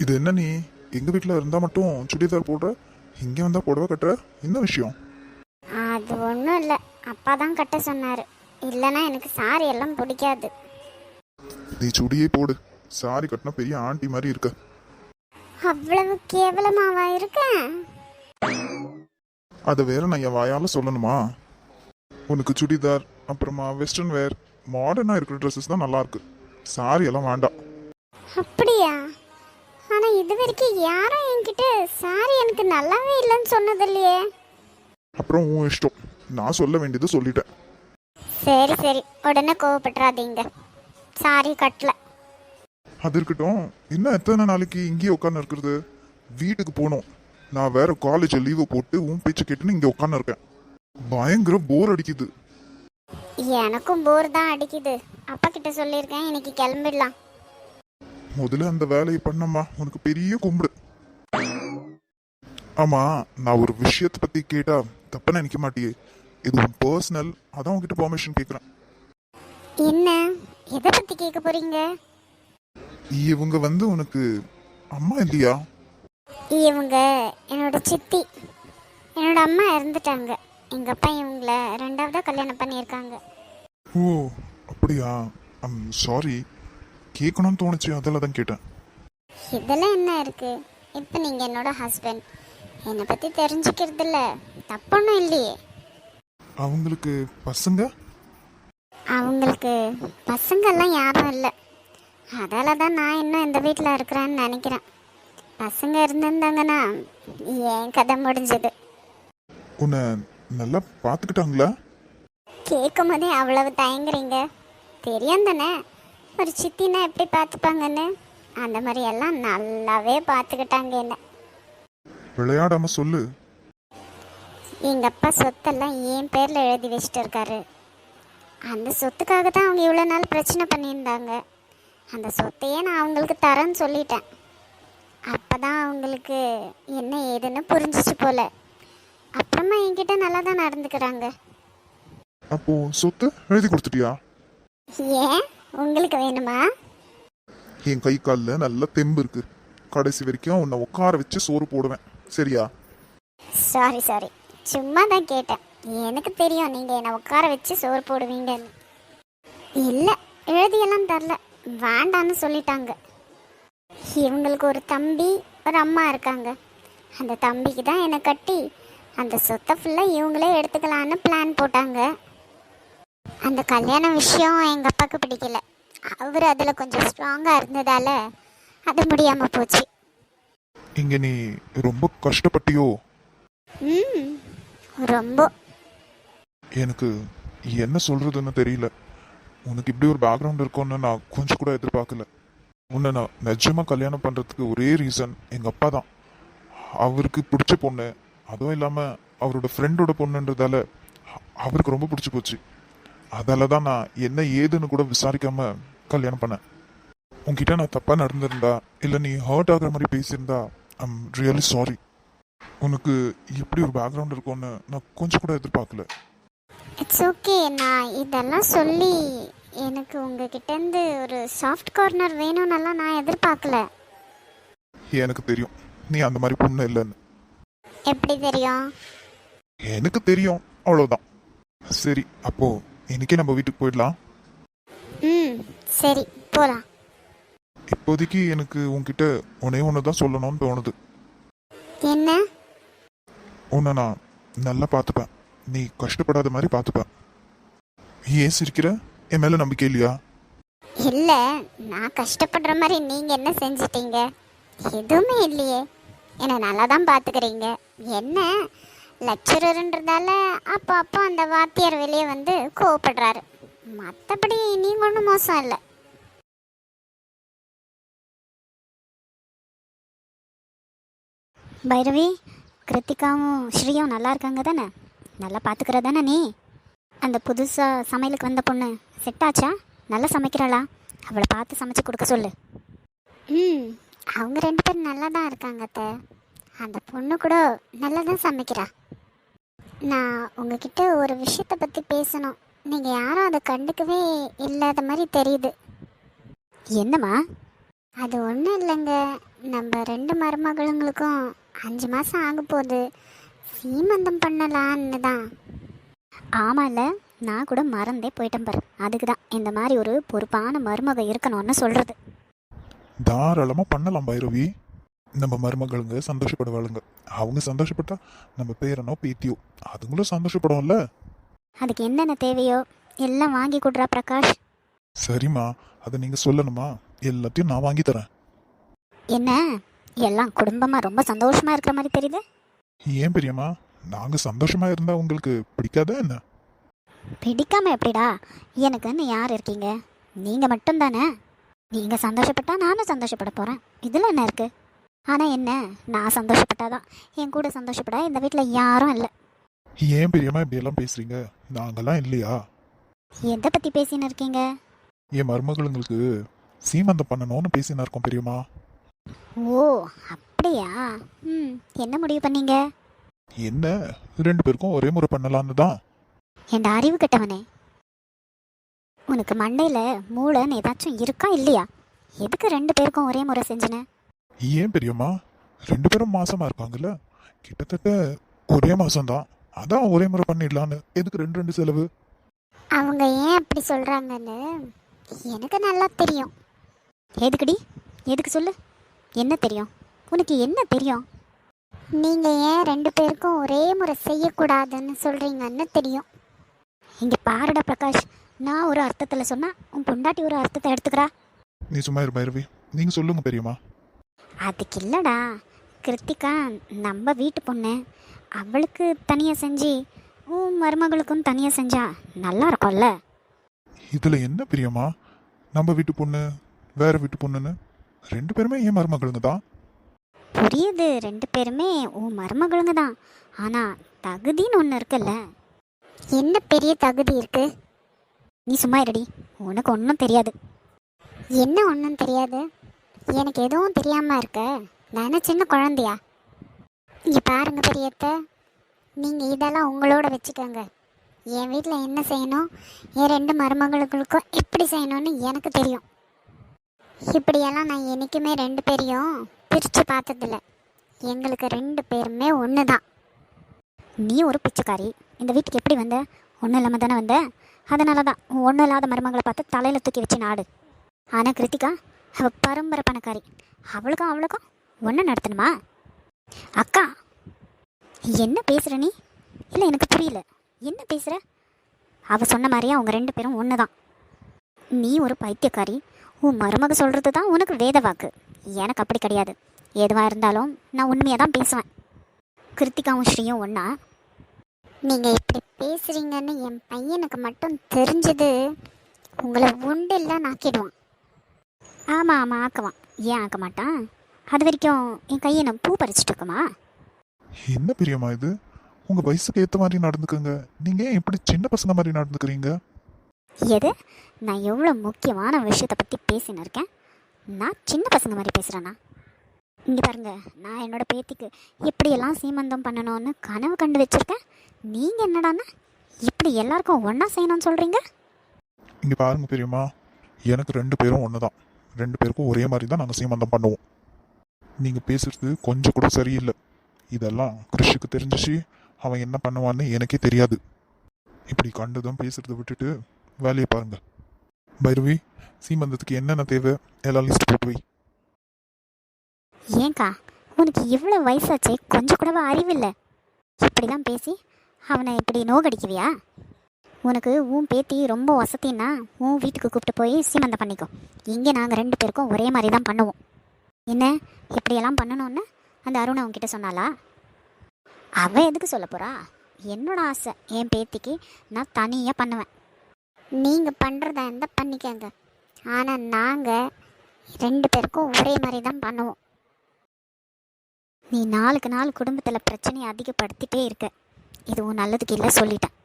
இது என்ன நீ எங்க வீட்டில் இருந்தால் மட்டும் சுடிதார் போடுற, இங்கே வந்தால் புடவை கட்டுற, என்ன விஷயம்? அது ஒன்றும் இல்லை, அப்பா தான் கட்ட சொன்னார். இல்லைன்னா எனக்கு சாரி எல்லாம் பிடிக்காது. நீ சுடியே போடு, சாரி கட்டினா பெரிய ஆண்டி மாதிரி இருக்க. அவ்வளவு கேவலமாவா இருக்கேன்? அதை வேற நான் என் வாயால் சொல்லணுமா? உனக்கு சுடிதார், அப்புறமா வெஸ்டர்ன் வேர், மாடர்னாக இருக்கிற ட்ரெஸ்ஸஸ் தான் நல்லா இருக்கு. சாரி எல்லாம் வேண்டாம். அப்படியா? ஆனா இது வரைக்கும் யாரும் என்கிட்ட சாரி எனக்கு நல்லாவே இல்லைன்னு சொன்னது இல்லையே. அப்புறம் உன் இஷ்டம், நான் சொல்ல வேண்டியது சொல்லிட்டேன். சரி சரி, உடனே கோவப்பட்டுறாதீங்க. சாரி கட்டல. அது இருக்கட்டும், என்ன எத்தனை நாளைக்கு இங்கேயே உட்காந்து இருக்கிறது? வீட்டுக்கு போகணும். நான் வேற காலேஜ் லீவை போட்டு உன் பேச்சு கேட்டுன்னு இங்கே உட்காந்து இருக்கேன். பயங்கர போர் அடிக்குது. எனக்கும் போர் தான் அடிக்குது. அப்பா கிட்ட சொல்லியிருக்கேன், இன்னைக்கு கிளம்பிடலாம். முதல்ல அந்த வேலையை பண்ணம்மா, உனக்கு பெரிய கும்பிடு. ஆமா, நான் ஒரு விஷயத்தை பத்தி கேட்டா தப்பா நினைக்க மாட்டியே? இது உன் பர்சனல், அதான் உங்ககிட்ட பெர்மிஷன் கேட்குறேன். என்ன, எதை பத்தி கேட்க போறீங்க? இவங்க உனக்கு அம்மா இல்லையா? இவங்க என்னோட சித்தி. என்னோட அம்மா இறந்துட்டாங்க. எங்க அப்பா இவங்கள ரெண்டாவதா கல்யாணம் பண்ணியிருக்காங்க. ஓ அப்படியா? சாரி, கேட்கணும்னு தோணுச்சு, அதில் தான் கேட்டேன். இதெல்லாம் என்ன இருக்கு? இப்போ நீங்க என்னோட ஹஸ்பண்ட், என்னை பத்தி தெரிஞ்சுக்கிறதுல தப்பொன்னும் இல்லையே. அவங்களுக்கு பசங்க? அவங்களுக்கு பசங்கெல்லாம் யாரும் இல்லை. அதால தான் நான் இன்னும் இந்த வீட்டில் இருக்கிறேன்னு நினைக்கிறேன். பசங்க இருந்திருந்தாங்கன்னா என் கதை முடிஞ்சது. உன்னை நல்லா பார்த்துக்கிட்டாங்களா? கேட்கும் போதே அவ்வளவு தயங்குறீங்க. தெரியும் தானே ஒரு சித்தினா எப்படி பார்த்துப்பாங்கன்னு. அந்த மாதிரி எல்லாம் நல்லாவே பார்த்துக்கிட்டாங்க என்ன. விளையாடாம சொல்லு. எங்கள் அப்பா சொத்தெல்லாம் என் பேரில் எழுதி வச்சுட்டு இருக்காரு. அந்த சொத்துக்காக தான் அவங்க இவ்வளோ நாள் பிரச்சனை பண்ணியிருந்தாங்க. அந்த சொத்தையே நான் அவங்களுக்கு தரேன்னு சொல்லிட்டேன். அப்போ தான் அவங்களுக்கு என்ன ஏதுன்னு புரிஞ்சிச்சு போல. அப்புறமா என்கிட்ட நல்லா தான் நடந்துக்கிறாங்க. அப்போ சொத்து எழுதி கொடுத்துட்டியா? ஏன், உங்களுக்கு வேணுமா? என் கை காலில் நல்ல தெம்பு இருக்கு. கடைசி வரைக்கும் உன்னை உட்கார வச்சு சோறு போடுவேன், சரியா? சாரி சாரி, சும்மா தான் கேட்டேன். எனக்கு தெரியும் நீங்கள் என்னை உட்கார வச்சு சோறு போடுவீங்கன்னு. இல்லை, எழுதியெல்லாம் தரல, வேண்டான்னு சொல்லிட்டாங்க. இவங்களுக்கு ஒரு தம்பி ஒரு அம்மா இருக்காங்க. அந்த தம்பிக்கு தான் என்னை கட்டி அந்த சொத்தை ஃபுல்லாக இவங்களே எடுத்துக்கலான்னு பிளான் போட்டாங்க. அந்த கல்யாண விஷயம் எங்கள் அப்பாவுக்கு பிடிக்கல. அவர் அதில் கொஞ்சம் ஸ்ட்ராங்காக இருந்ததால் அது முடியாமல் போச்சு. இங்க நீ ரொம்ப கஷ்டப்பட்டியோ? ம், ரொம்ப. எனக்கு என்ன சொல்றதுன்னு தெரியல. உனக்கு இப்படி ஒரு பேக்ரவுண்ட் இருக்கும்னு நான் கொஞ்சம் கூட எதிர்பார்க்கல. உன்னை நான் நிஜமா கல்யாணம் பண்றதுக்கு ஒரே ரீசன் எங்க அப்பா தான். அவருக்கு பிடிச்ச பொண்ணு, அதுவும் இல்லாம அவரோட ஃப்ரெண்டோட பொண்ணுன்றதால அவருக்கு ரொம்ப பிடிச்சி போச்சு. அதால தான் நான் என்ன ஏதுன்னு கூட விசாரிக்காம கல்யாணம் பண்ணேன். உன்கிட்ட நான் தப்பா நடந்திருந்தா இல்லை நீ ஹர்ட் ஆகுற மாதிரி பேசியிருந்தா ஐம் ரியலி சாரி. உனக்கு எப்படி ஒரு பேக்ரவுண்ட் இருக்கும்னு நான் கொஞ்சம் கூட எதிர்பார்க்கல. It's okay. நான் இதெல்லாம் சொல்லி எனக்கு உங்ககிட்டேருந்து ஒரு சாஃப்ட் கார்னர் வேணும்னெல்லாம் நான் எதிர்பார்க்கல. எனக்கு தெரியும் நீ அந்த மாதிரி பொண்ணு இல்லைன்னு. எப்படி தெரியும்? எனக்கு தெரியும், அவ்வளோதான். சரி, அப்போ இன்னைக்கே நம்ம வீட்டுக்கு போயிடலாம். ம், சரி போகலாம். இப்போதைக்கு எனக்கு உன்கிட்ட ஒன்று தான் சொல்லணும்னு தோணுது. என்ன? உன்னை நான் நல்லா பார்த்துப்பேன், நீ கஷ்டப்படாத மாதிரி பார்த்துப்பேன். ஏன் சிரிக்கிற? என் மேலே நம்பிக்கை இல்லையா? இல்லை, நான் கஷ்டப்படுற மாதிரி நீங்கள் என்ன செஞ்சிட்டீங்க? எதுவுமே இல்லையே. என்னை நல்லா தான் பார்த்துக்கிறீங்க. என்ன லெக்சரர்ன்றதால அப்போ அப்போ அந்த வாத்தியார் வெளியே வந்து கோவப்படுறாரு. மற்றபடி நீங்கள் ஒன்றும் மோசம் இல்லை. பைரவி, கிருத்திகாவும் ஸ்ரீயும் நல்லா இருக்காங்க தானே? நல்லா பார்த்துக்கிற தானே நீ? அந்த புதுசாக சமையலுக்கு வந்த பொண்ணு செட் ஆச்சா? நல்லா சமைக்கிறாளா? அவளை பார்த்து சமைச்சு கொடுக்க சொல்லு. ம், அவங்க ரெண்டு பேரும் நல்லா தான் இருக்காங்க அத்தை. அந்த பொண்ணு கூட நல்லா தான் சமைக்கிறா. நான் உங்ககிட்ட ஒரு விஷயத்தை பற்றி பேசணும். நீங்கள் யாரும் அதை கண்டுக்கவே இல்லாத மாதிரி தெரியுது. என்னம்மா? அது ஒன்றும் இல்லைங்க. நம்ம ரெண்டு மருமகளுங்களுக்கும் 5 மாதம் ஆக போகுது, சீமந்தம் பண்ணலான்னு தான். ஆமாம்ல, நான் கூட மறந்தே போயிட்டேன் பாரு. அதுக்கு தான் இந்த மாதிரி ஒரு பொறுப்பான மருமக இருக்கணும்னு சொல்கிறது. தாராளமாக பண்ணலாம் பைரவி. நம்ம மருமகளுங்க சந்தோஷப்படுவாளுங்க. அவங்க சந்தோஷப்பட்டா நம்ம பேரனோ பேத்தியோ அதுங்களும் சந்தோஷப்படும்ல. அதுக்கு என்னென்ன தேவையோ எல்லாம் வாங்கி கொடுறா பிரகாஷ். சரிம்மா, அதை நீங்கள் சொல்லணுமா? எல்லாத்தையும் நான் வாங்கி தரேன். என்ன எல்லாம் குடும்பமாக ரொம்ப சந்தோஷமாக இருக்கிற மாதிரி தெரியுது. ஏன் பெரியம்மா, நாங்கள் சந்தோஷமாக இருந்தால் உங்களுக்கு பிடிக்காதா என்ன? பிடிக்காம எப்படிடா? எனக்குன்னு யார் இருக்கீங்க? நீங்கள் மட்டும்தானே. நீங்கள் சந்தோஷப்பட்டா நானும் சந்தோஷப்பட போகிறேன். இதில் என்ன இருக்குது? ஆனால் என்ன, நான் சந்தோஷப்பட்டாதான் என் கூட சந்தோஷப்பட இந்த வீட்டில் யாரும் இல்லை. ஏன் பெரியம்மா இப்படியெல்லாம் பேசுறீங்க? நாங்கெல்லாம் இல்லையா? எதை பற்றி பேசின்னு இருக்கீங்க? என் மருமகளுங்களுக்கு சீமந்தம் பண்ணணும்னு பேசினா இருக்கோம் பெரியம்மா. ஓ அப்படியா? என்ன முடிவு பண்ணீங்க? என்ன, 2 பேருக்கும் ஒரே முறை பண்ணலான்னு தான். என் அறிவு கெட்டவனே, உனக்கு மண்டையில் மூளைன்னு ஏதாச்சும் இருக்கா இல்லையா? எதுக்கு 2 பேருக்கும் ஒரே முறை செஞ்சுன? ஏன் பெரியம்மா, 2 பேரும் மாசமா இருக்காங்கல்ல, கிட்டத்தட்ட ஒரே மாசம்தான். அதான் ஒரே முறை பண்ணிடலான்னு. எதுக்கு 2 செலவு? அவங்க ஏன் அப்படி சொல்கிறாங்கன்னு எனக்கு நல்லா தெரியும். எதுக்குடி? எதுக்கு சொல்லு. என்ன தெரியும் உனக்கு? என்ன தெரியும்? நீங்கள் ஏன் 2 பேருக்கும் ஒரே முறை செய்யக்கூடாதுன்னு சொல்கிறீங்கன்னு தெரியும். இங்கே பாருடா பிரகாஷ், நான் ஒரு அர்த்தத்தில் சொன்னால் உன் பொண்டாட்டி ஒரு அர்த்தத்தை எடுத்துக்கிறா. நீ சும்மா இரு பைரவி, நீங்க சொல்லுங்க பெரியம்மா. அதுக்கு இல்லைடா, கிருத்திகா நம்ம வீட்டு பொண்ணு, அவளுக்கு தனியாக செஞ்சு உன் மருமகளுக்கும் தனியாக செஞ்சா நல்லா இருக்கும்ல. இதுல என்ன பெரியம்மா, நம்ம வீட்டு பொண்ணு வேற வீட்டு பொண்ணுன்னு 2 பேருமே ஏன் மருமகளுங்க தான். புரியுது, 2 பேருமே உன் மருமகளுங்க தான். ஆனால் தகுதின்னு ஒன்று இருக்குல்ல. என்ன பெரிய தகுதி இருக்கு? நீ சும்மா இருடி, உனக்கு ஒன்றும் தெரியாது. என்ன ஒன்றும் தெரியாது? எனக்கு எதுவும் தெரியாமல் இருக்க. நான் என்ன சின்ன குழந்தையா? இங்கே பாருங்க பெரியத்த, நீங்கள் இதெல்லாம் உங்களோட வச்சுக்கோங்க. என் வீட்டில் என்ன செய்யணும், என் 2 மருமகளுக்கும் எப்படி செய்யணும்னு எனக்கு தெரியும். இப்படியெல்லாம் நான் என்றைக்குமே 2 பேரையும் பிரித்து பார்த்ததில்ல. எங்களுக்கு 2 பேருமே ஒன்று தான். நீ ஒரு பிச்சைக்காரி, இந்த வீட்டுக்கு எப்படி வந்த? ஒன்றும் இல்லாமல் தானே வந்த. அதனால தான் ஒன்றும் இல்லாத மருமகளை பார்த்து தலையில் தூக்கி வச்சு நாடு. ஆனால் கிருத்திகா அவள் பரம்பரை பணக்காரி. அவளுக்கும் ஒன்று நடத்தணுமா? அக்கா, என்ன பேசுகிற நீ? இல்லை எனக்கு புரியல, என்ன பேசுகிற? அவள் சொன்ன மாதிரியே அவங்க 2 பேரும் ஒன்று தான். நீ ஒரு பைத்தியக்காரி, உன் மருமக சொல்கிறது தான் உனக்கு வேத வாக்கு. எனக்கு அப்படி கிடையாது. எதுவாக இருந்தாலும் நான் உண்மையாக தான் பேசுவேன். கிருத்திகாவும் ஸ்ரீயும் ஒன்றா? நீங்கள் இப்படி பேசுகிறீங்கன்னு என் பையனுக்கு மட்டும் தெரிஞ்சது உங்களை உண்டில் ஆக்கிடுவான். ஆமாம் ஆக்குவான். ஏன் ஆக்க மாட்டான்? அது வரைக்கும் என் கையை நான் பூ பறிச்சுட்டு இருக்குமா? என்ன பெரியம்மா இது, உங்க வயசுக்கு ஏத்த மாதிரி நடந்துக்குங்க. நீங்க ஏன் இப்படி சின்ன பசங்க மாதிரி நடந்துக்கிறீங்க? எது? நான் எவ்வளோ முக்கியமான விஷயத்தை பற்றி பேசின்னு இருக்கேன். நான் சின்ன பசங்க மாதிரி பேசுகிறேன்னா? இங்கே பாருங்க, நான் என்னோட பேத்திக்கு இப்படியெல்லாம் சீமந்தம் பண்ணணும்னு கனவு கண்டு வச்சுருக்கேன். நீங்கள் என்னடான்னா இப்படி எல்லாருக்கும் ஒன்றா செய்யணும்னு சொல்கிறீங்க? இங்க பாருங்க பெரியம்மா, எனக்கு 2 பேரும் ஒண்ணுதான். 2 பேருக்கும் ஒரே மாதிரி தான் நாங்கள் சீமந்தம் பண்ணுவோம். நீங்க பேசுறது கொஞ்சம் கூட சரியில்லை. இதெல்லாம் கிருஷிக்கு தெரிஞ்சிச்சு, அவன் என்ன பண்ணுவான்னு எனக்கே தெரியாது. இப்படி கண்டதும் பேசுறதை விட்டுட்டு வேலையை பாருங்க. பைரவி, சீமந்தத்துக்கு என்னென்ன தேவை எல்லாம் லிஸ்ட் போட்டு வை. ஏன்க்கா, உனக்கு இவ்வளோ வயசாச்சே, கொஞ்சம் கூடவா அறிவில்லை? இப்படி தான் பேசி அவனை இப்படி நோகடிக்குவியா? உனக்கு உன் பேத்தி ரொம்ப வசதின்னா உன் வீட்டுக்கு கூப்பிட்டு போய் சீமந்தம் பண்ணிக்கோ. இங்கே நாங்கள் 2 பேருக்கும் ஒரே மாதிரி தான் பண்ணுவோம். என்ன இப்படியெல்லாம் பண்ணணும்னு அந்த அருண் அவன்கிட்ட சொன்னாளா? அவள் எதுக்கு சொல்ல போகிறா? என்னோட ஆசை, என் பேத்திக்கு நான் தனியாக பண்ணுவேன். நீங்கள் பண்ணுறதா இருந்தால் பண்ணிக்கங்க. ஆனால் நாங்கள் 2 பேருக்கும் ஒரே மாதிரி தான் பண்ணுவோம். நீ நாளுக்கு நாள் குடும்பத்தில் பிரச்சனையை அதிகப்படுத்திட்டே இருக்க. இது உன் நல்லதுக்கு இல்லை, சொல்லிட்டேன்.